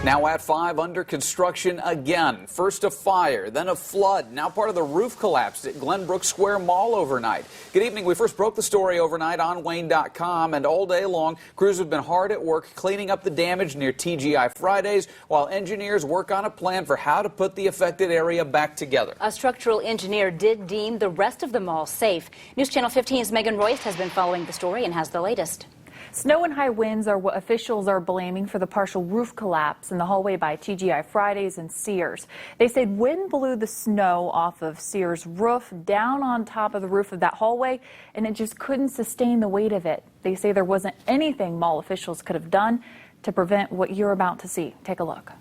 Now at 5, under construction again. First a fire, then a flood. Now part of the roof collapsed at Glenbrook Square Mall overnight. Good evening. We first broke the story overnight on Wayne.com, and all day long, crews have been hard at work cleaning up the damage near TGI Fridays, while engineers work on a plan for how to put the affected area back together. A structural engineer did deem the rest of the mall safe. News Channel 15's Megan Royce has been following the story and has the latest. Snow and high winds are what officials are blaming for the partial roof collapse in the hallway by TGI Fridays and Sears. They said wind blew the snow off of Sears' roof down on top of the roof of that hallway, and it just couldn't sustain the weight of it. They say there wasn't anything mall officials could have done to prevent what you're about to see. Take a look.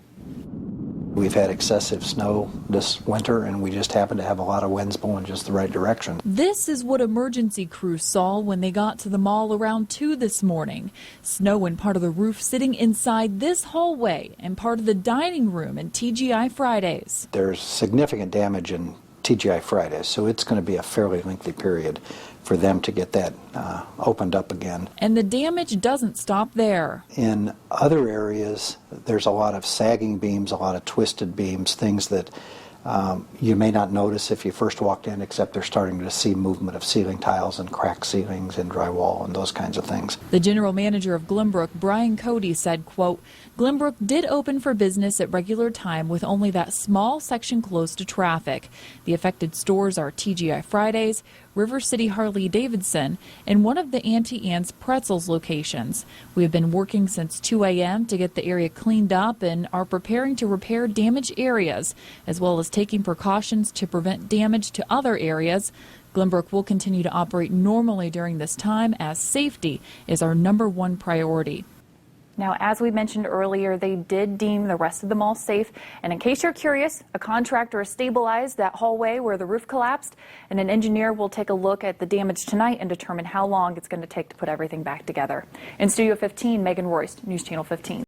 We've had excessive snow this winter, and we just happen to have a lot of winds blowing just the right direction. This is what emergency crews saw when they got to the mall around 2 this morning. Snow and part of the roof sitting inside this hallway and part of the dining room in TGI Fridays. There's significant damage in TGI Fridays, so it's going to be a fairly lengthy period for them to get that opened up again. And the damage doesn't stop there. In other areas, there's a lot of sagging beams, a lot of twisted beams, things that you may not notice if you first walked in, except they're starting to see movement of ceiling tiles and cracked ceilings and drywall and those kinds of things. The general manager of Glenbrook, Brian Cody, said, quote, Glenbrook did open for business at regular time with only that small section closed to traffic. The affected stores are TGI Fridays, River City Harley-Davidson, and one of the Auntie Anne's Pretzels locations. We have been working since 2 a.m. to get the area cleaned up and are preparing to repair damaged areas, as well as taking precautions to prevent damage to other areas. Glenbrook will continue to operate normally during this time, as safety is our #1 priority. Now, as we mentioned earlier, they did deem the rest of the mall safe. And in case you're curious, a contractor has stabilized that hallway where the roof collapsed, and an engineer will take a look at the damage tonight and determine how long it's going to take to put everything back together. In Studio 15, Megan Royce, News Channel 15.